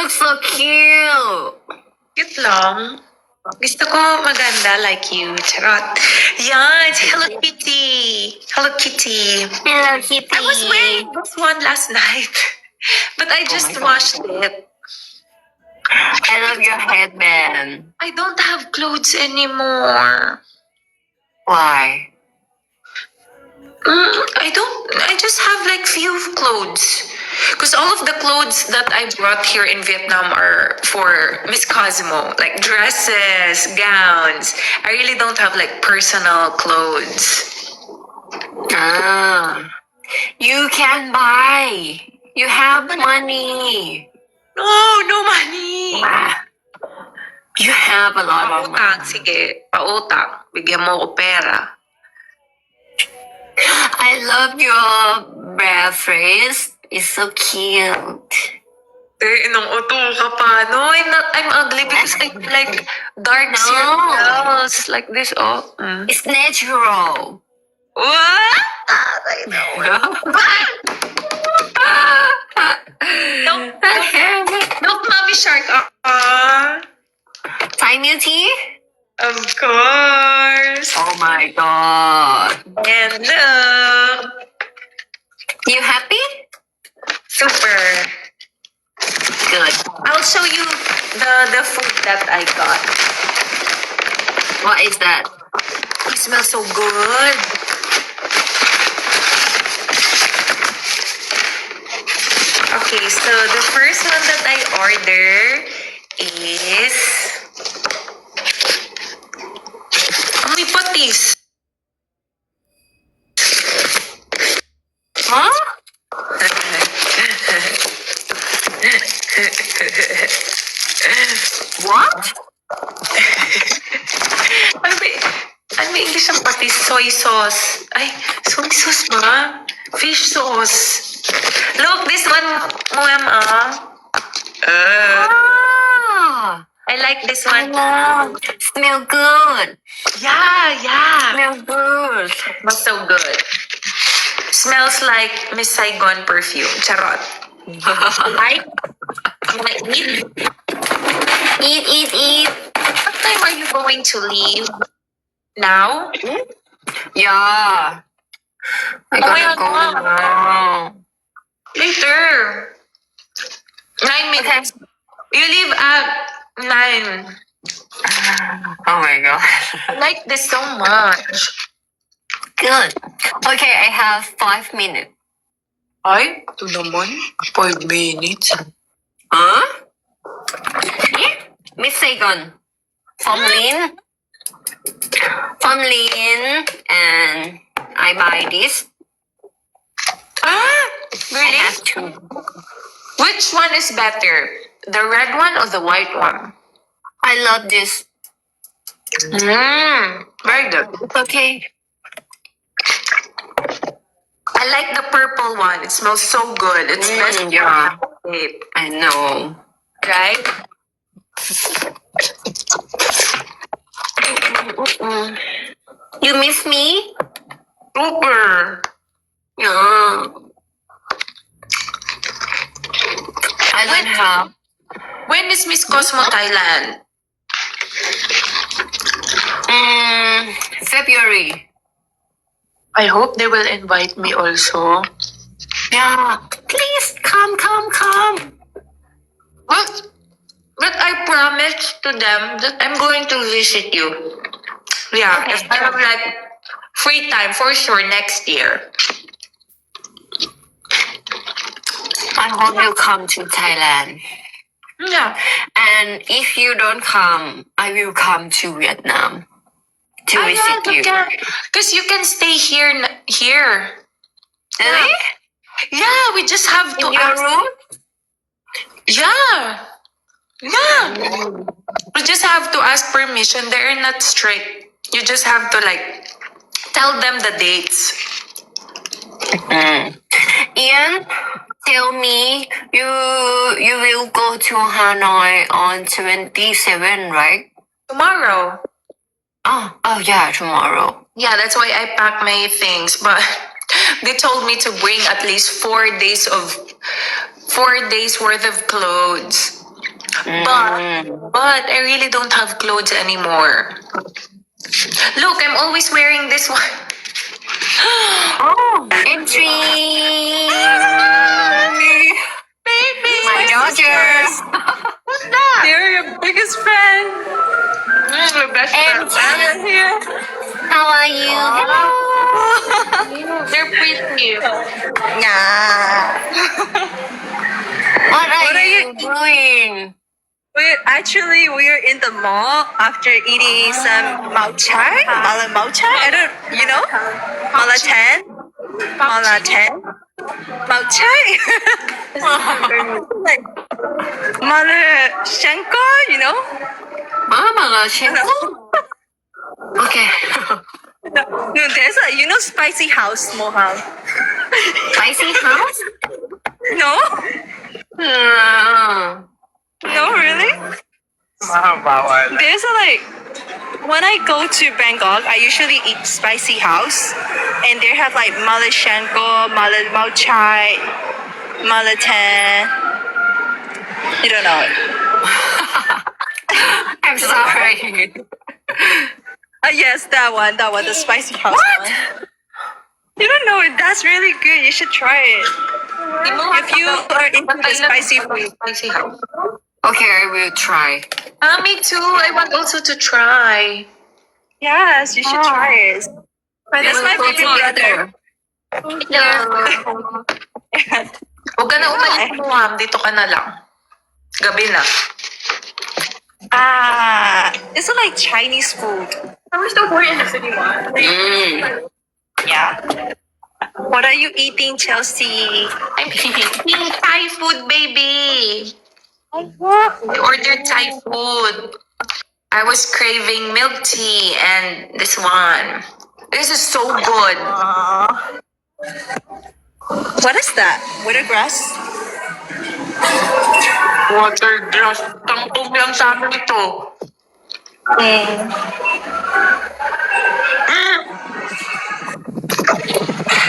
look so cute. Cute lang. Gusto ko maganda like you. Charot. Yeah, it's Hello Kitty. Hello Kitty. Hello Kitty. I was wearing this one last night. But I just washed it. I love your headband. I don't have clothes anymore. Why? I just have like few clothes. Because all of the clothes that I brought here in Vietnam are for Miss Cosmo. Like dresses, gowns. I really don't have like personal clothes. Ah, you can buy. You have money. No money. Ah, you have a lot of Pautang, money. sige. Pautang. Bigyan mo ko pera. I love your bare face. It's so cute. Inong uto ka pa. No, I'm ugly because I like dark No. circles. Like this, oh. It's natural. What? I know. Milk Mommy Shark. Thai milk tea? Of course. Oh my god. And You happy? super. Good. I'll show you the food that I got. What is that? It smells so good. Okay, so the first one that I order is may patis. Huh? What? Ano ba English ang patis? Soy sauce. Ay, soy sauce ba? Fish sauce. Look, this one, Mama. Ah, I like this I one. love. Smell good. Yeah. Smell good. Smells so good. Smells like Miss Saigon perfume. Charot. Like, wanna eat? Eat. What time are you going to leave? Now? Yeah. I Oh, gotta yeah, go go. now. Later. 9 minutes. You leave at 9. Oh my god. I like this so much. Good. Okay, I have 5 minutes. Ay, ito naman. 5 minutes. Huh? Yeah? Miss Saigon. From Lin. And I buy this. Ah, I really? have two. Which one is better? The red one or the white one? I love this. Very good. It's okay. I like the purple one. It smells so good. It's best. Yeah, Babe, I know. right? You miss me? Super. Yeah. I don't have. When is Miss Cosmo Thailand? February. I hope they will invite me also. Yeah. Please come. But I promised to them that I'm going to visit you. Yeah, Okay. if I have like free time for sure next year. I hope you come to Thailand. Yeah. And if you don't come, I will come to Vietnam to visit you. Because you can stay here. Really? Yeah, we just have to In your ask. room? Yeah. We just have to ask permission. They're not strict. You just have to like tell them the dates. Ian, tell me you will go to Hanoi on 27, right? Tomorrow. Oh yeah, tomorrow. Yeah, that's why I packed my things. But they told me to bring at least 4 days worth of clothes. But I really don't have clothes anymore. Look, I'm always wearing this one. Oh, entry! Baby, My daughters! what's that? They're your biggest fan. My best friend. And Here. how are you? Hello! They're pretty. Nah. What are you doing? We're in the mall after eating some mao chai. Mao chai. I don't, you know, Malatan. Malatan. Mao chai. Like Malashenko, you know. Mama, Okay. No, there's a spicy house, Moham. Spicy house? No, No. no, really. There's a when I go to Bangkok, I usually eat spicy house, and they have like Malashenko, Mao chai, Malatan. You don't know it. I'm sorry. Yes, that one, the spicy house one. You don't know it? That's really good. You should try it. If you are into the spicy food. Spicy house. Okay, I will try. Me too. I want also to try. Yes, you should try it. That's my We'll go favorite together. brother. Huwag ka na umalis mo, ma'am. Dito ka na lang. Gabi na. It's like Chinese food. We're still born in the city one. Yeah. What are you eating, Chelsea? I'm eating Thai food, baby. I ordered Thai food. I was craving milk tea and this one. This is so good. What is that? Watergrass? Water grass. Tangtong lang sa amin ito.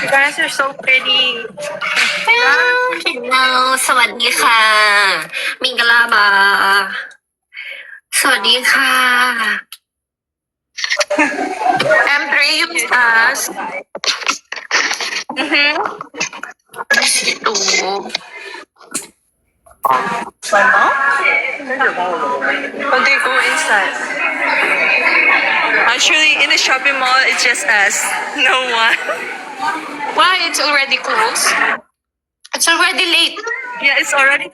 You guys are so pretty. Hello, สวัสดีค่ะ มิงกะลาบา สวัสดีค่ะ Andre, you asked. Ito. My mom? But they go inside. Actually, in the shopping mall, it's just us. No one. Why? It's already closed? It's already late. Yeah, it's already.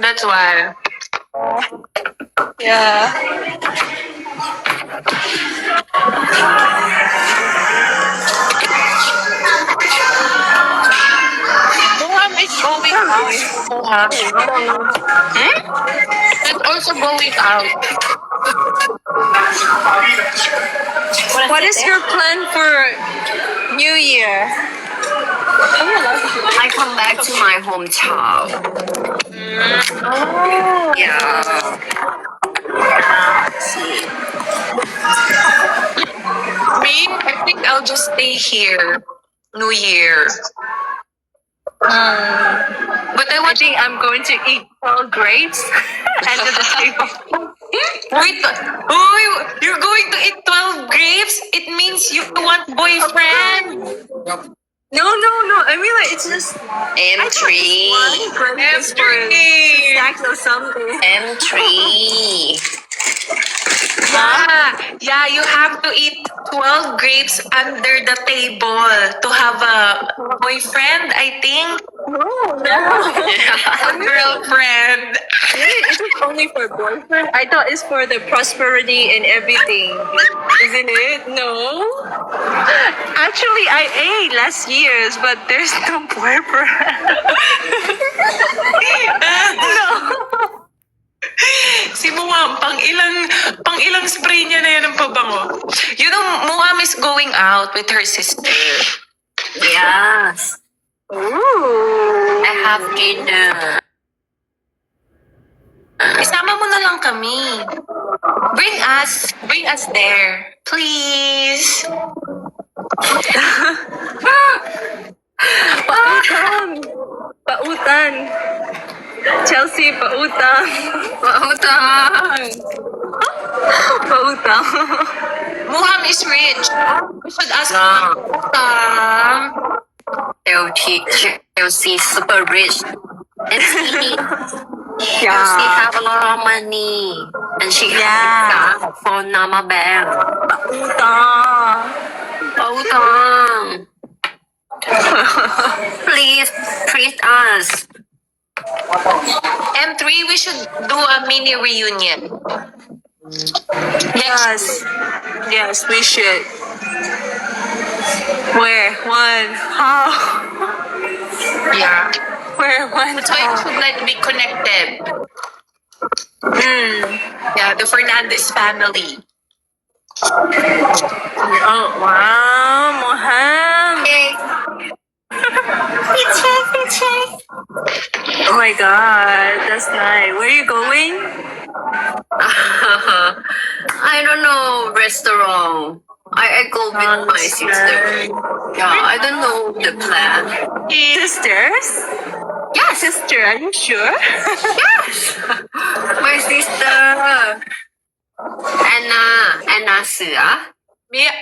That's why. Yeah. Mom is going out. It's also going out. What is your plan for New Year? I come back to my hometown. Yeah. Me, I think I'll just stay here. New Year. But I I want think I'm going to eat 12 grapes under the table. Wait, you're going to eat 12 grapes? It means you want boyfriend. No. I mean, like, it's just M3. one grape is for snacks or something. M3. Yeah, you have to eat 12 grapes under the table to have a boyfriend, I think. No. A girlfriend. Really, is it only for boyfriend? I thought it's for the prosperity and everything. Isn't it? No. Actually, I ate last year's, but there's no boyfriend. No. Si Muam, pang ilang spray niya na yan ng pabango. You know, Muam is going out with her sister. Yes. Ooh. I have dinner. Isama mo na lang kami. Bring us there. Please. Pautan. Pautan. Chelsea, pautang. Pautang. Pautang. Muham is rich. We should ask Ah. Muham. Chelsea super rich. And Chelsea Yeah. have a lot of money. And she Yeah. has a phone number bank. Pautang. Pautang. Please treat us. M3, we should do a mini reunion. Yes. Yes, we should. Where? When? How? Yeah. Where? When? So it should like be connected. Yeah, the Fernandez family. Oh, wow, Moham. Okay. Oh my god, that's nice. Where are you going? I don't know restaurant. I go with my sister. Yeah, I don't know the plan. Sisters? Yes, Sister, are you sure? yes. My sister. Anna Sia.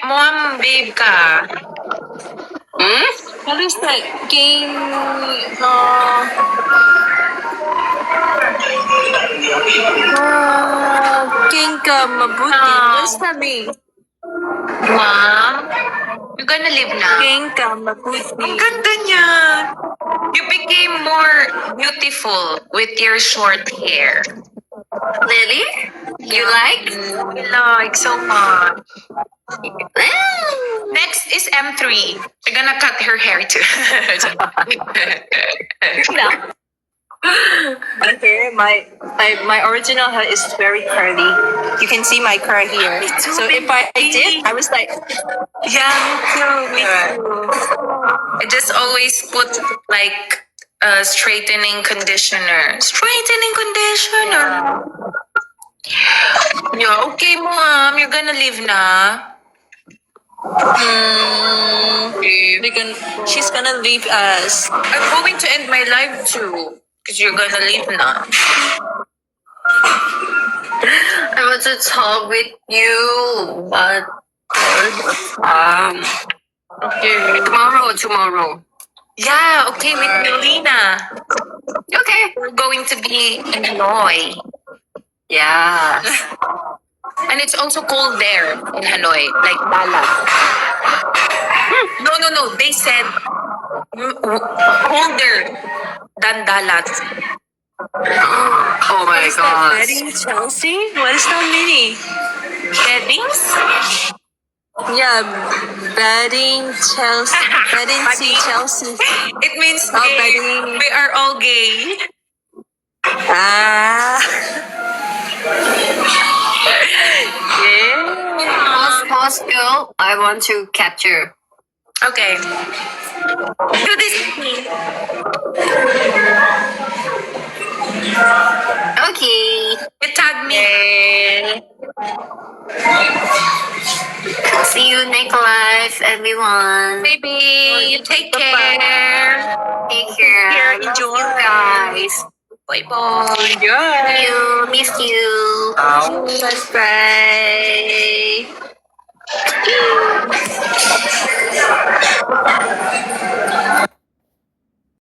Muham, babe ka. Hmm? What is that game? King ka mabuti. No. What's that mean? Mom, you're gonna live now. King ka mabuti. Ang ganda niya. You became more beautiful with your short hair. Lily? You like? I like so much. Ah. Next is M3. We're gonna cut her hair too. Okay, my original hair is very curly. You can see my curl here. So if I did, I was like, Yeah, me too. I just always put like straightening conditioner. Straightening conditioner. Yeah, okay, Mom. You're gonna leave na. she's gonna leave us. I'm going to end my life too. Because you're gonna leave na. I want to talk with you, but Okay. tomorrow. Yeah, okay, with Melina. Okay. We're going to be in Hanoi. Yeah. And it's also cold there in Hanoi, like Dalat. No. They said colder than Dalat. Oh my god. Wedding Chelsea? What is that meaning? Weddings? Yeah, bedding Chelsea. Bedding see Chelsea. It means Oh, gay. bedding. We are all gay. Ah. Yeah. Pause, girl. I want to capture. Okay. Do this with me. Okay. You tag me. See you next life, everyone. Baby, you take care. Take care. Love Enjoy. you guys. Bye bye. Love you. Miss you. Bye.